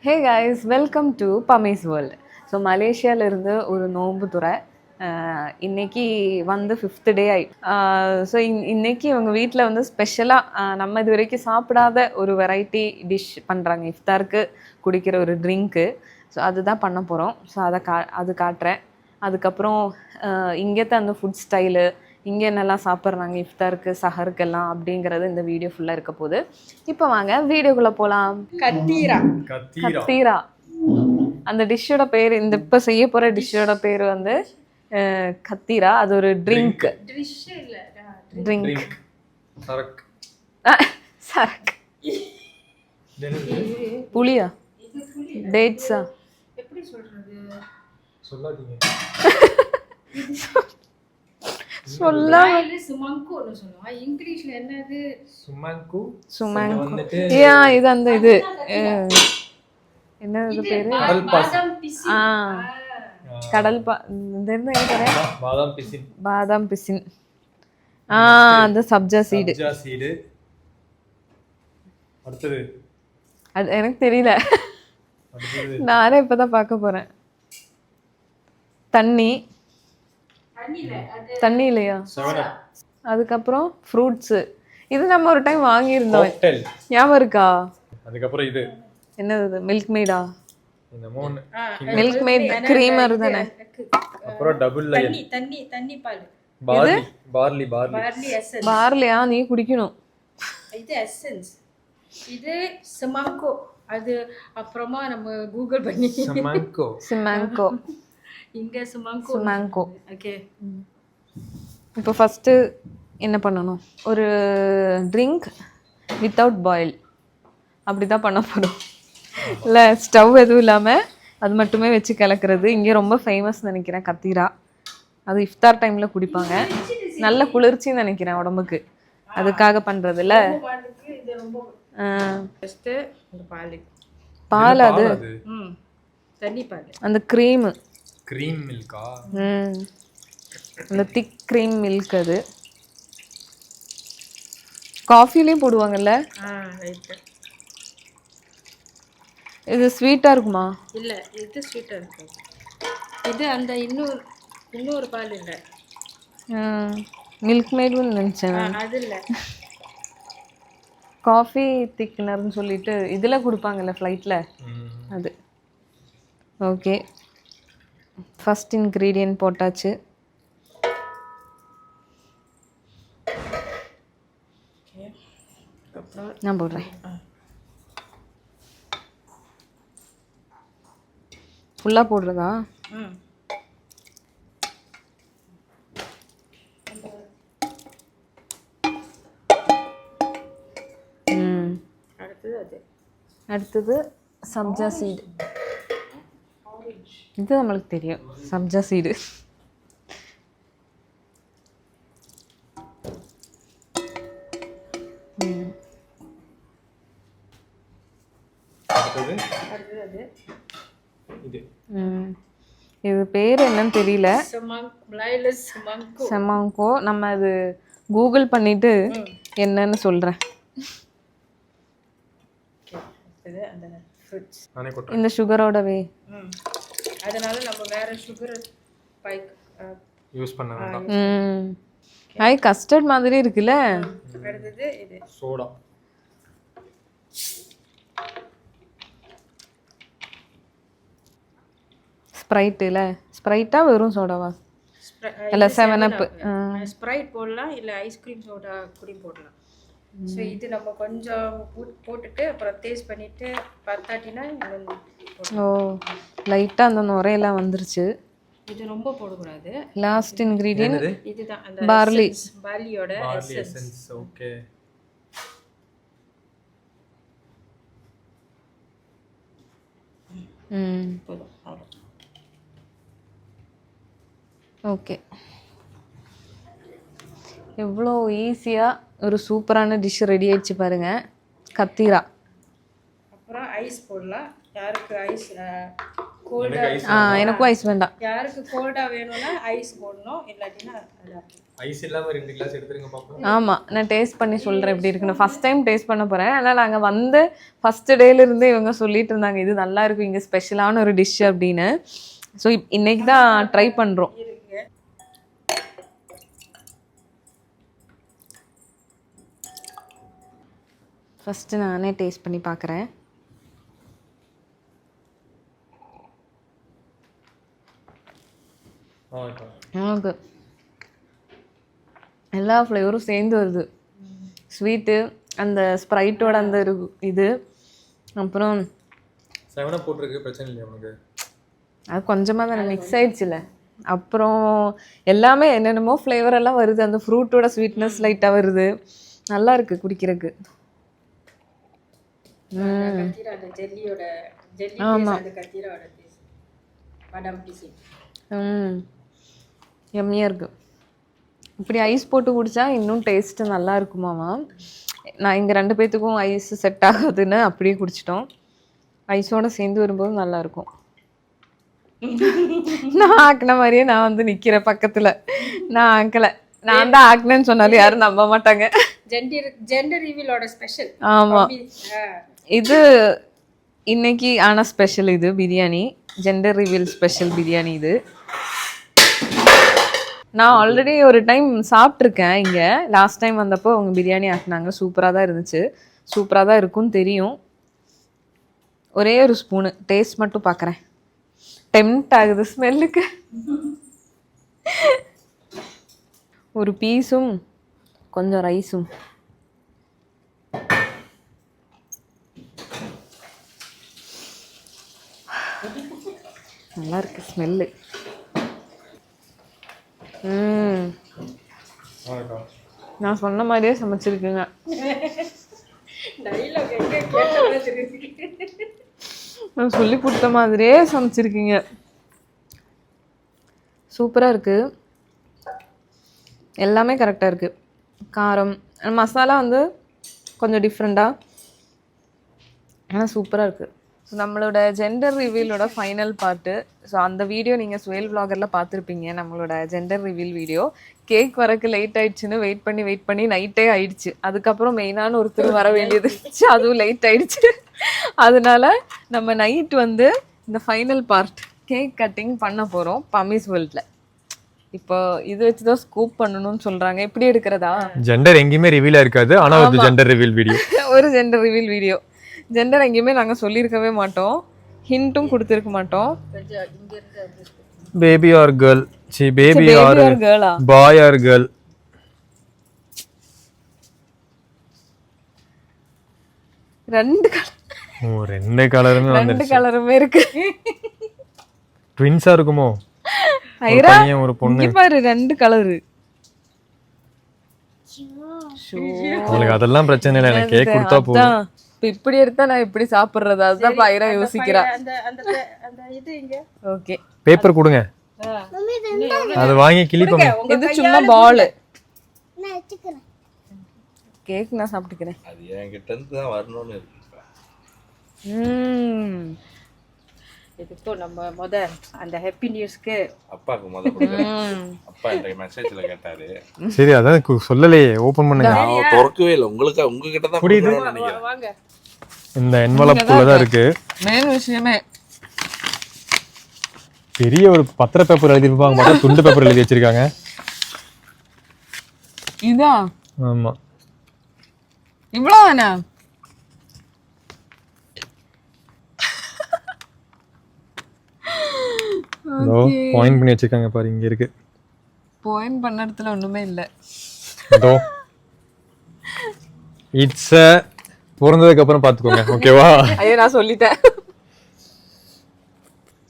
Hey guys, welcome to Fameez world. So மலேசியாவிலேருந்து ஒரு நோன்பு துறை இன்னைக்கு வந்து 5th டே ஆகி. ஸோ இன்னைக்கு இவங்க வீட்டில் வந்து ஸ்பெஷலாக நம்ம இது வரைக்கும் சாப்பிடாத ஒரு வெரைட்டி டிஷ் பண்ணுறாங்க. இஃப்தாருக்கு குடிக்கிற ஒரு ட்ரிங்க்கு. ஸோ அதுதான் பண்ண போகிறோம். ஸோ அது காட்டுறேன். அதுக்கப்புறம் இங்கேத்த அந்த ஃபுட் ஸ்டைலு, இங்கே என்னெல்லாம் சாப்பிட்றாங்க இஃப்தாருக்கு சஹருக்கெல்லாம் அப்படிங்கிறது இந்த வீடியோ ஃபுல்லாக இருக்க போகுது. இப்போ வாங்க வீடியோக்குள்ளே போகலாம். கத்தீரா அந்த டிஷ்ஷோட பேர், இந்த இப்போ செய்ய போகிற டிஷ்ஷோட பேர் வந்து கத்தீரா. அது ஒரு ட்ரிங்க். சரக்கு. புளியா? டேட்ஸா? எப்படி சொல்றது? சொல்லாதீங்க. சொல்லாம சுமங்கோன்னு சொல்லுவா. இங்கிலீஷ்ல என்னது? சுமங்கோ. இது அந்த இது என்ன இது பேரு? கடல் பாதாம் பிசின். அந்த சப்ஜா சீடு. அது எனக்கு தெரியல, நானே இப்பதான் பார்க்க போறேன். தண்ணி இல்லையா? அதுக்கப்புறம் ஃப்ரூட்ஸு. இது நம்ம ஒரு டைம் வாங்கியிருந்தோம், ஞாபகம் இருக்கா? அதுக்கப்புறம் இது என்னது? மில்க் மேடா? மில்க் மேட் கிரீமர் தானே? அப்புறம் டபுள் லைன் தண்ணி பால். பார்லியா? நீ குடிக்கணும். இது எசன்ஸ். இது சிமாங்கோ. அது அப்புறமா நம்ம கூகுள் பண்ணி சிமாங்கோ. இங்க சிமாங்கோ. ஓகே, இப்போ ஃபஸ்ட்டு என்ன பண்ணணும்? ஒரு ட்ரிங்க் வித்தவுட் பாயில் அப்படி தான் பண்ண போகிறோம். இல்லை, ஸ்டவ் எதுவும் இல்லாமல் அது மட்டுமே வச்சு கலக்கிறது. இங்கே ரொம்ப ஃபேமஸ் நினைக்கிறேன் கத்தீரா. அது இஃப்தார் டைமில் குடிப்பாங்க. நல்ல குளிர்ச்சின்னு நினைக்கிறேன் உடம்புக்கு, அதுக்காக பண்ணுறது இல்லை. பால், அது தண்ணி பால், அந்த க்ரீமு, க்ரீம் மில்கா? அந்த திக் க்ரீம் மில்க். அது காஃபிலையும் போடுவாங்கல்ல. இது ஸ்வீட்டாக இருக்குமா? இல்லை, இது ஸ்வீட்டாக இருக்கும். இது அந்த இன்னொரு பால் இல்லை, மில்க் மேடுன்னு நினச்சேன். அது இல்லை, காஃபி திக்னர்னு சொல்லிட்டு இதில் கொடுப்பாங்கல்ல ஃப்ளைட்டில், அது. ஓகே, ஃபஸ்ட் இன்க்ரீடியன்ட் போட்டாச்சு. நான் போடுறேன். ஃபுல்லாக போடுறதா? அடுத்தது சப்ஜா சீடு. இது நம்மளுக்கு தெரியும், சப்ஜா சீடு. இது பேர் என்னன்னு தெரியல. செமாங்கோ. நம்ம அது கூகுள் பண்ணிட்டு என்னன்னு சொல்றேன். இந்த சுகரோடவே, அதனால நம்ம வேற சுகர் பைக் யூஸ் பண்ண வேண்டாம். ஐ கஸ்டர்ட் மாதிரி இருக்குல்ல. அடுத்தது இது சோடா. ஸ்ப்ரைட் இல்லை, ஸ்ப்ரைட்டா வெறும் சோடாவா? இல்லை, 7up. ஸ்ப்ரைட் போடலாம், இல்லை ஐஸ்கிரீம் சோடா கூட போடலாம். ஸோ இது நம்ம கொஞ்சம் போட்டுட்டு அப்புறம் டேஸ்ட் பண்ணிவிட்டு பத்தாட்டினா ஓ, லைட்டாக அந்த நுரையெல்லாம் வந்துருச்சு. இது ரொம்ப போடக்கூடாது. லாஸ்ட் இன்க்ரீடியன்ட் இதுதான், அந்த பார்லியோட எசன்ஸ். Okay, okay. எவ்வளோ ஈஸியாக ஒரு சூப்பரான டிஷ் ரெடி ஆயிடுச்சு பாருங்கள், கத்தீரா. அப்புறம் ஐஸ் போடலாம். யாருக்கு ஐஸ் கோல்டா எனக்கும் ஐஸ் வேண்டாம். யாருக்கு கோல்டா வேணும்னா ஐஸ் போடணும், இல்லாட்டினா ஐஸ் இல்லாம 2 கிளாஸ் எடுத்துருங்க பாப்போம். ஆமாம், நான் டேஸ்ட் பண்ணி சொல்கிறேன் எப்படி இருக்குன்னு. ஃபஸ்ட் டைம் டேஸ்ட் பண்ண போகிறேன். ஆனால் நாங்கள் வந்து ஃபஸ்ட்டு டேலேருந்து இவங்க சொல்லிட்டு இருந்தாங்க இது நல்லா இருக்கும், இங்கே ஸ்பெஷலான ஒரு டிஷ் அப்படின்னு. ஸோ இன்னைக்கு தான் ட்ரை பண்ணுறோம். இருக்கு. ஃபஸ்ட்டு நானே டேஸ்ட் பண்ணி பார்க்குறேன். எனக்கு எல்லா ஃப்ளேவரும் சேர்ந்து வருது. ஸ்வீட்டு, அந்த ஸ்ப்ரைட்டோட அந்த இது, அப்புறம் 7 போட்டிருக்கு, பிரச்சனை இல்லையா உனக்கு? அது கொஞ்சமாக தானே மிக்ஸ் ஆயிடுச்சுல. அப்புறம் எல்லாமே என்னென்னமோ ஃப்ளேவர் எல்லாம் வருது. அந்த ஃப்ரூட்டோட ஸ்வீட்னஸ் லைட்டாக வருது. நல்லா இருக்கு குடிக்கிறதுக்கு. கத்திரா அந்த ஜெல்லியோட ஜெல்லி டேஸ்ட், அந்த கத்திராவோட டேஸ்ட், பாதாம் பிசின். எம்மியாக இருக்குது. இப்படி ஐஸ் போட்டு குடித்தா இன்னும் டேஸ்ட்டு நல்லா இருக்குமாமா. நான் இங்கே 2 பேர்த்துக்கும் ஐஸ் செட் ஆகாதுன்னு அப்படியே குடிச்சிட்டோம். ஐஸோடு சேர்ந்து வரும்போது நல்லாயிருக்கும். நான் ஆக்கின மாதிரியே நான் வந்து நிற்கிறேன் பக்கத்தில். நான் ஆக்கலை, நான் தான் ஆக்கினேன்னு சொன்னாலும் யாரும் நம்ப மாட்டாங்க. ஜெண்டர் ரிவீலோட ஸ்பெஷல். ஆமாம், இது இன்னைக்கு ஆனால் ஸ்பெஷல். இது biryani, gender reveal special biryani. இது நான் ஆல்ரெடி ஒரு டைம் சாப்பிட்ருக்கேன் இங்கே. லாஸ்ட் டைம் வந்தப்போ அவங்க பிரியாணி ஆக்குனாங்க. சூப்பராக தான் இருந்துச்சு. சூப்பராக தான் இருக்கும்னு தெரியும். ஒரே ஒரு ஸ்பூனு டேஸ்ட் மட்டும் பார்க்குறேன். டெம்ப்ட் ஆகுது ஸ்மெல்லுக்கு. ஒரு பீஸும் கொஞ்சம் ரைஸும். நல்லா இருக்கு ஸ்மெல்லு. நான் சொன்ன மாதிரியே சமைச்சிருக்குங்க. நான் சொல்லி கொடுத்த மாதிரியே சமைச்சிருக்கீங்க. சூப்பராக இருக்குது. எல்லாமே கரெக்டாக இருக்குது. காரம், மசாலா வந்து கொஞ்சம் டிஃப்ரெண்ட்டாக, ஆனால் சூப்பராக இருக்குது. ஸோ நம்மளோட ஜெண்டர் ரிவீலோட ஃபைனல் பார்ட்டு. ஸோ அந்த வீடியோ நீங்கள் சுவேல் விலாகரில் பார்த்துருப்பீங்க. நம்மளோட ஜெண்டர் ரிவீல் வீடியோ. கேக் வரக்கு லேட் ஆயிடுச்சுன்னு வெயிட் பண்ணி நைட்டே ஆயிடுச்சு. அதுக்கப்புறம் மெயினான ஒருத்தர் வர வேண்டியது இருந்துச்சு, அதுவும் லேட் ஆயிடுச்சு. அதனால நம்ம நைட் வந்து இந்த ஃபைனல் பார்ட் கேக் கட்டிங் பண்ண போகிறோம் பம்மிஸ் வேர்ல்டில். இப்போ இது வச்சு தான் ஸ்கூப் பண்ணணும்னு சொல்கிறாங்க. எப்படி எடுக்கிறதா? ஜெண்டர் எங்கேயுமே ரிவீலாக இருக்காது, ஆனால் ஒரு ஜெண்டர் ரிவீல் வீடியோ. ஒரு ஜெண்டர் ரிவீல் வீடியோ. ஜெண்டர் எங்கேயுமே நாங்கள் சொல்லியிருக்கவே மாட்டோம், ஹிண்ட்டும் கொடுத்துருக்க மாட்டோம். Baby or girl, baby or கேர்ளா, பாய் ஆர் கேர்ள். ரெண்டு கலருமே ரெண்டு கலருமே இருக்கு. ட்வின்ஸா இருக்குமோ? ஐரா ஒரு பொண்ணு பாரு, 2 கலரு. உங்களுக்கு அதெல்லாம் பிரச்சனை இல்லை, எனக்கு கேக் கொடுத்தா போதும். இப்போ இப்படி எடுத்தா நான் எப்படி சாப்பிட்றது? அதுதான் ஐரா யோசிக்கிறா. ஓகே, பேப்பர் கொடுங்க, அது வாங்கி கிளிப்போங்க. இது சும்மா பால். கேக் நான் சாப்பிட்டுக்கிறேன். அது என்கிட்ட இருந்து தான் வரணும்னு இருக்கு. இதுக்கு நம்ம அந்த ஹாப்பி நியூஸ்க்கு அப்பாவுக்கு கொடுக்குறேன். அப்பா இந்த மெசேஜ்ல கேட்டாரு. சரி, அதான் சொல்லலையே, ஓபன் பண்ணுங்க. நான் திறக்கவே இல்லை, உங்ககிட்ட தான் கொடுக்கணும்னு நினைக்கிறேன். வாங்க, இந்த என்வலப்புக்குள்ள தான் இருக்கு மெயின் விஷயமே. பெரிய ஒரு பத்திர பேப்பர் எழுதிருப்பாங்க, பார்த்தா துண்டு பேப்பர் எழுதி வச்சிருக்காங்க. இதா? ஆமா, இவ்வளோ தானே? பாயிண்ட் பண்ணி வச்சிருக்காங்க பாரு, இங்க இருக்கு. பாயிண்ட் பண்ண இடத்துல ஒண்ணுமே இல்ல. இதோ இட்ஸ் பிறந்ததுக்கு அப்புறம் பாத்துக்கோங்க, ஓகேவா? ஐயோ, நான் சொல்லிட்டேன்.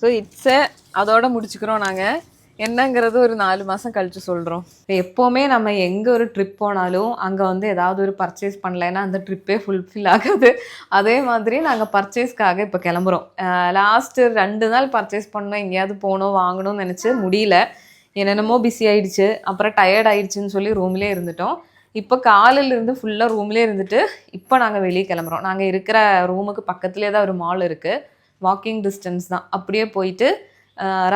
ஸோ இட்ஸ் அதோட முடிச்சுக்கிறோம். நாங்கள் என்னங்கிறது ஒரு 4 மாதம் கழிச்சு சொல்கிறோம். எப்போவுமே நம்ம எங்கே ஒரு ட்ரிப் போனாலும் அங்கே வந்து ஏதாவது ஒரு பர்ச்சேஸ் பண்ணலைன்னா அந்த ட்ரிப்பே ஃபுல்ஃபில் ஆகாது. அதே மாதிரி நாங்கள் பர்ச்சேஸ்க்காக இப்போ கிளம்புறோம். லாஸ்ட்டு 2 நாள் பர்ச்சேஸ் பண்ணோம், எங்கேயாவது போகணும் வாங்கணும்னு நினச்சி முடியல. என்னென்னமோ பிஸி ஆகிடுச்சு, அப்புறம் டயர்ட் ஆகிடுச்சின்னு சொல்லி ரூம்லேயே இருந்துட்டோம். இப்போ காலையிலேருந்து ஃபுல்லாக ரூம்லேயே இருந்துட்டு இப்போ நாங்கள் வெளியே கிளம்புறோம். நாங்கள் இருக்கிற ரூமுக்கு பக்கத்துலேயே தான் ஒரு மால் இருக்குது. வாக்கிங் டிஸ்டன்ஸ் தான். அப்படியே போயிட்டு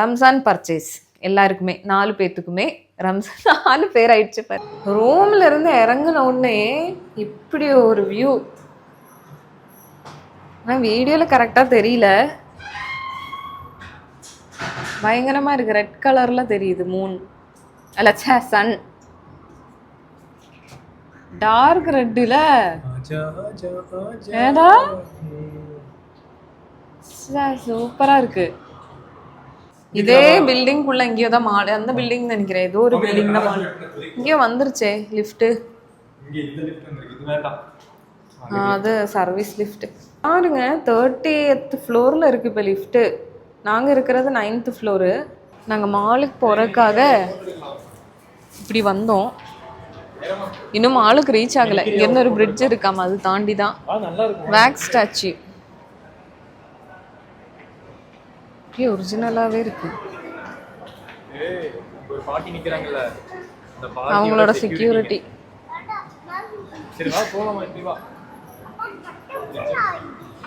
ரம்ஜான் பர்ச்சேஸ் எல்லாருக்குமே 4 பேர்த்துக்குமே ரம்ஜான் 4 பேர் ஆயிடுச்சு பாரு. ரூம்ல இருந்து இறங்கின உடனே இப்படி ஒரு வியூ. ஆனால் வீடியோவில் கரெக்டாக தெரியல, பயங்கரமாக இருக்குது. ரெட் கலரில் தெரியுது மூன், அல்ல சன், டார்க் ரெட்டில். ஏடா சூப்பராக இருக்கு. இதே பில்டிங்குள்ள எங்கேயோ தான் மாடு, அந்த பில்டிங் நினைக்கிறேன், ஏதோ ஒரு பில்டிங் தான் மாடு. இங்கேயோ வந்துருச்சே லிஃப்ட்டு, அது சர்வீஸ் லிஃப்ட் பாருங்க. 30th ஃப்ளோரில் இருக்கு இப்போ லிஃப்ட்டு. நாங்கள் இருக்கிறது 9th ஃப்ளோரு. நாங்கள் மாலுக்கு போகிறதுக்காக இப்படி வந்தோம். இன்னும் மாலுக்கு ரீச் ஆகலை. இங்கேருந்து ஒரு பிரிட்ஜ் இருக்காம, அது தாண்டி தான் வேக்ஸ் ஸ்டாச்சு. ஒரிஜினலாகவே இருக்கு. அவங்களோட செக்யூரிட்டி.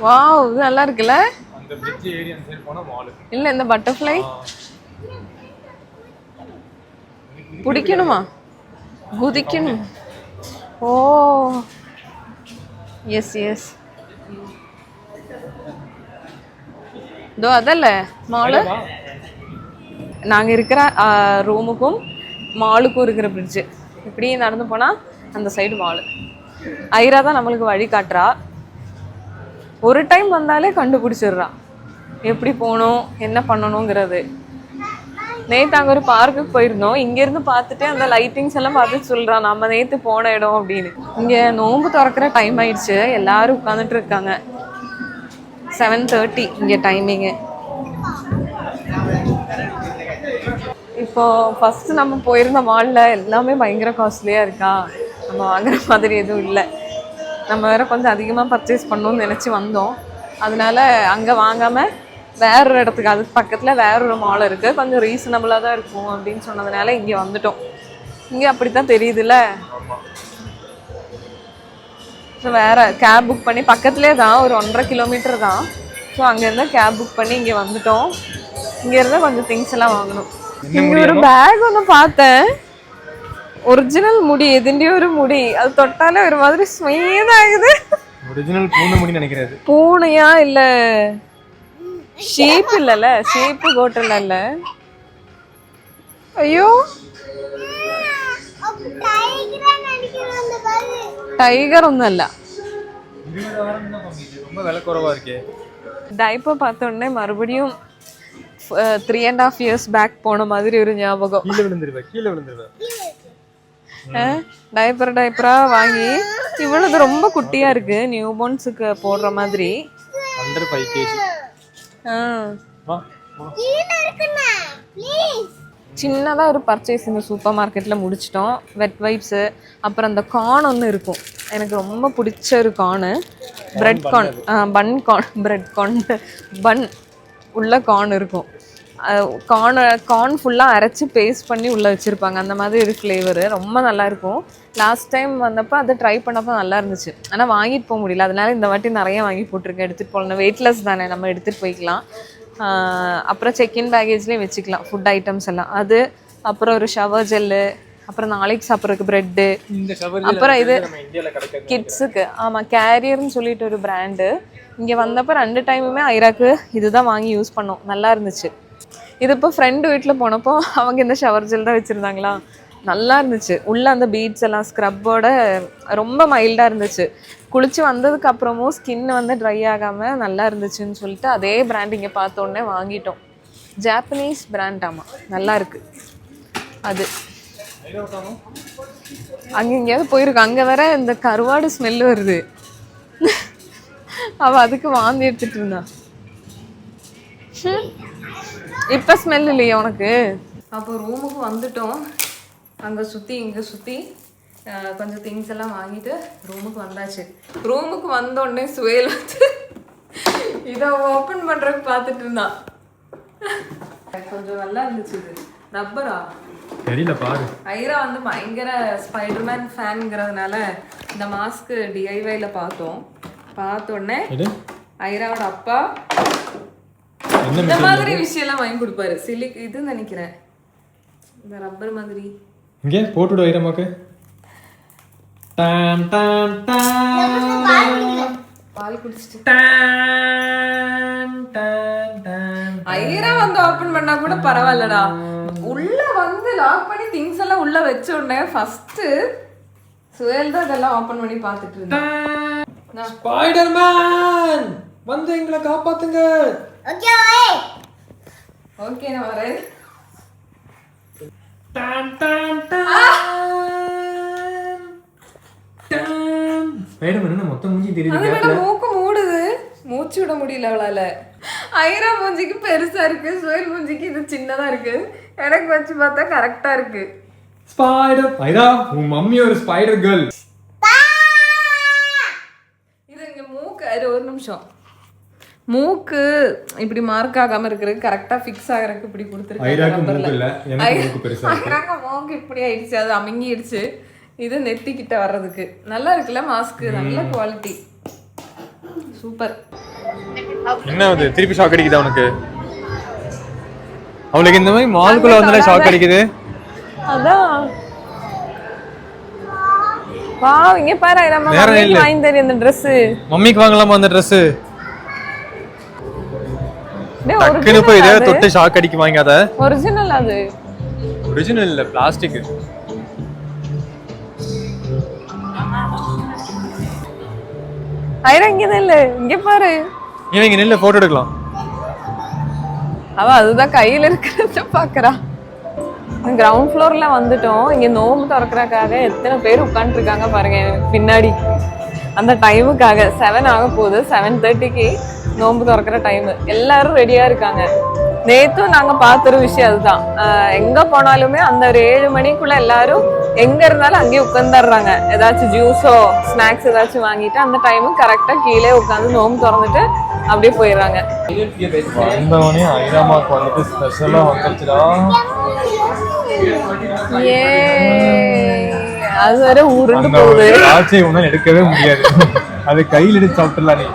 வாவ், இது நல்லா இருக்குல்ல. இல்ல இந்த பட்டர்ஃப்ளை பிடிக்கணுமா, குதிக்கணும். ஓ எஸ் எஸ், இதோ அதல்ல மாலு. நாங்க இருக்கிற ரூமுக்கும் மாலுக்கும் இருக்கிற பிரிட்ஜு. இப்படி நடந்து போனா அந்த சைடு மாலு. ஐரா தான் நம்மளுக்கு வழி காட்டுறா. ஒரு டைம் வந்தாலே கண்டுபிடிச்சிடுறா எப்படி போகணும் என்ன பண்ணணுங்கிறது. நேற்று அங்கே ஒரு பார்க்குக்கு போயிருந்தோம். இங்கேருந்து பார்த்துட்டு அந்த லைட்டிங்ஸ் எல்லாம் பார்த்துட்டு சொல்கிறான் நம்ம நேற்று போன இடம் அப்படின்னு. இங்கே நோன்பு திறக்கிற டைம் ஆயிடுச்சு. எல்லாரும் உட்காந்துட்டு இருக்காங்க. 7:30 இங்கே டைமிங்கு. இப்போ ஃபஸ்ட்டு நம்ம போயிருந்த மாலில் எல்லாமே பயங்கர காஸ்ட்லியாக இருக்கா, நம்ம வாங்குற மாதிரி எதுவும் இல்லை. நம்ம வேற கொஞ்சம் அதிகமாக பர்ச்சேஸ் பண்ணணும்னு நினச்சி வந்தோம். அதனால அங்கே வாங்காமல் வேற ஒரு இடத்துக்கு, அதுக்கு பக்கத்தில் வேற ஒரு மால் இருக்குது, கொஞ்சம் ரீசனபிளாக தான் இருக்கும் அப்படின்னு சொன்னதுனால இங்கே வந்துட்டோம். இங்கே அப்படி தான் தெரியுதுல்ல. ஸோ வேறு கேப் புக் பண்ணி பக்கத்துலேயே தான், ஒரு 1.5 கிலோமீட்டர் தான். ஸோ அங்கேருந்து கேப் புக் பண்ணி இங்கே வந்துட்டோம். இங்கேருந்து கொஞ்சம் திங்ஸ் எல்லாம் வாங்கணும். இங்கே ஒரு பேக் ஒன்று பார்த்தேன், ஒரிஜினல் முடி, எதுண்டியோ ஒரு முடி. அது தொட்டாலே ஒரு மாதிரி ஸ்மெய்தாகுது. ஒரிஜினல் பூனை முடி நினைக்கிறது. பூனையா இல்ல ஷீப்? இல்லல ஷீப் கோட் இல்ல. ஐயோ டைகர் ஒன்றும் இல்லை. ரொம்ப விலை குறைவா இருக்கே. டைப்பர் பார்த்த உடனே மறுபடியும் 3.5 years பேக் போன மாதிரி ஒரு ஞாபகம். கீழே விழுந்துருவேன். டைப்பரா வாங்கி இவ்வளவு ரொம்ப குட்டியா இருக்கு, நியூ பார்ன்ஸுக்கு போடுற மாதிரி. under 5 kg. சின்னதாக ஒரு பர்ச்சேஸ் இந்த சூப்பர் மார்க்கெட்டில் முடிச்சிட்டோம். வெட் வைப்ஸு, அப்புறம் அந்த கார்ன் ஒன்று இருக்கும், எனக்கு ரொம்ப பிடிச்ச ஒரு கார்னு, பிரெட் கார்ன், பன் கார்ன், பிரெட் கார்ன், பன் உள்ள கார்ன் இருக்கும். கார்ன் ஃபுல்லாக அரைச்சி பேஸ்ட் பண்ணி உள்ளே வச்சுருப்பாங்க. அந்த மாதிரி ஒரு ஃப்ளேவரு ரொம்ப நல்லாயிருக்கும். லாஸ்ட் டைம் வந்தப்போ அதை ட்ரை பண்ணப்போ நல்லா இருந்துச்சு. ஆனால் வாங்கிட்டு போக முடியல, அதனால இந்த வாட்டி நிறைய வாங்கி போட்டிருக்கேன். எடுத்துகிட்டு போகலாம், வெயிட்லெஸ் தானே, நம்ம எடுத்துகிட்டு போய்க்கலாம். அப்புறம் செக்இன் பேக்கேஜ்லேயும் வச்சுக்கலாம் ஃபுட் ஐட்டம்ஸ் எல்லாம். அது அப்புறம் ஒரு ஷவர் ஜெல்லு, அப்புறம் நாளைக்கு சாப்பிட்றதுக்கு ப்ரெட்டு, அப்புறம் இது கிட்ஸுக்கு ஆமாம் கேரியர்னு சொல்லிட்டு ஒரு பிராண்டு. இங்கே வந்தப்போ 2 டைமுமே ஐராக்கு இதுதான் வாங்கி யூஸ் பண்ணோம், நல்லா இருந்துச்சு. இது இப்போ ஃப்ரெண்டு வீட்டில் போனப்போ அவங்க இந்த ஷவர் ஜெல் தான் வச்சுருந்தாங்களா, நல்லா இருந்துச்சு. உள்ளே அந்த பீட்ஸ் எல்லாம் ஸ்க்ரப்போட ரொம்ப மைல்டாக இருந்துச்சு. குளிச்சு வந்ததுக்கு அப்புறமும் ஸ்கின் வந்து ட்ரை ஆகாமல் நல்லா இருந்துச்சுன்னு சொல்லிட்டு அதே பிராண்ட் இங்கே பார்த்தோன்னே வாங்கிட்டோம். ஜாப்பனீஸ் பிராண்ட், ஆமாம் நல்லா இருக்கு. அது அங்கே எங்கேயாவது போயிருக்கு. அங்கே வேற இந்த கருவாடு ஸ்மெல்லு வருது. அவள் அதுக்கு வாந்தி எடுத்துட்டு இருந்தா. இப்போ ஸ்மெல் இல்லையா உனக்கு? அப்போ ரூமுக்கு வந்துட்டோம். அங்கே சுற்றி இங்கே சுற்றி கொஞ்சம் திங்ஸ் எல்லாம் வாங்கிட்டு ரூமுக்கு வந்தாச்சு. ரூமுக்கு வந்தோடனே சுவேல் வந்து இதை ஓப்பன் பண்ணுறதுக்கு பார்த்துட்டு இருந்தான். கொஞ்சம் நல்லா இருந்துச்சு. இது ரப்பரா தெரியல பாரு. ஐரா வந்து பயங்கர ஸ்பைடர்மேன் ஃபேனுங்கிறதுனால இந்த மாஸ்க்கு டிஐவைல பார்த்தோம். பார்த்தோடனே ஐராவோட அப்பா இந்த மாதிரி விஷயம் எல்லாம் வாங்கி கொடுப்பாரு. சிலிக் இது நினைக்கிறேன், இந்த ரப்பர் மாதிரி. இங்கே போட்டுடு ஐரமாக்கு. டான் டான் டான் பால் குடிச்சிட்டு டான் டான் டான். ஐரா வந்து ஓபன் பண்ணா கூட பரவாயில்லடா. உள்ள வந்து லாக் பண்ணி திங்ஸ் எல்லாம் உள்ள வச்ச உடனே ஃபர்ஸ்ட் சுயல் தான் இதெல்லாம் ஓபன் பண்ணி பார்த்துட்டு இருந்தான். ஸ்பைடர்மேன் வந்து எங்களை காப்பாத்துங்க. ஓகே நான் வரேன். டான் டான் டான் டான். ஸ்பைடர்மேன் மொத்தம் மூஞ்சி தெரியுது. அதனால மூக்கு மூடுது, மூச்சு விட முடியல அவளால. ஐரா மூஞ்சிக்கு பெருசா இருக்கு, சுயல் மூஞ்சிக்கு இது சின்னதா இருக்கு. எனக்கு வச்சு பார்த்தா கரெக்டா இருக்கு. ஸ்பைடர் ஐரா, உன் மம்மி ஒரு ஸ்பைடர் கேர்ள். இது இங்க மூக்கு, அது ஒரு நிமிஷம், மூக்கு இப்படி மார்க் ஆகாம இருக்கிறதுக்கு கரெக்டா ஃபிக்ஸ் ஆகறதுக்கு இப்படி கொடுத்துருக்காங்க. ஐராக்கு மூக்கு இல்ல, எனக்கு மூக்கு பெருசா இருக்கு. ஐராக்கு மூக்கு இப்படி ஆயிடுச்சு, அது அமுங்கிடுச்சு. இது நெத்தி கிட்ட வர்றதுக்கு நல்லா இருக்குல்ல மாஸ்க், நல்ல குவாலிட்டி, சூப்பர். என்ன அது திருப்பி ஷாக் அடிக்குது அவனுக்கு? அவளுக்கு இந்த மாதிரி மால்குள்ள வந்தாலே ஷாக் அடிக்குது. அதான் வா, இங்க பாரு ஐரா, மம்மிக்கு வாங்கி தரேன் அந்த Dress. மம்மிக்கு வாங்கலாமா அந்த Dress? டக்குனு போய் இதே தொட்டு ஷாக் அடிக்கு வாங்காத. ஒரிஜினல் அது. ஒரிஜினல் இல்ல, பிளாஸ்டிக். ஐரா இங்க இல்ல, இங்க பாரு. இவங்க நில்ல போட்டோ எடுக்கலாம். அவ அதுதான் கையில இருக்கிறத பாக்குறா. கிரவுண்ட் ஃப்ளோர்ல வந்துட்டோம். இங்க நோம்பு திறக்கறதுக்காக எத்தனை பேர் உட்கார்ந்து இருக்காங்க பாருங்க பின்னாடி. அந்த டைமுக்காக 7 ஆக போகுது, 7:30க்கு நோம்பு திறக்கிற டைம். எல்லாரும் ரெடியா இருக்காங்க. நேத்தும் நாங்க பார்த்துற விஷயம் அதுதான். எங்க போனாலுமே அந்த ஒரு 7 மணிக்குள்ள எல்லாரும் எங்க இருந்தாலும் அங்கேயே உட்காந்துடுறாங்க. ஏதாச்சும் ஜூஸோ ஸ்நாக்ஸ் ஏதாச்சும் வாங்கிட்டு அந்த டைமு கரெக்டா கீழே உட்காந்து நோம்பு திறந்துட்டு அப்படியே போயிடுறாங்க. வந்தவனே ஐராமாக்கு வந்துட்டு ஸ்பெஷலா வந்துருச்சுடா. ஏ அது வரை உருண்டு போகுது. ஆச்சை உன்னால எடுக்கவே முடியாது. அது கையில் எடுத்து சாப்பிட்டுலாம் நீ.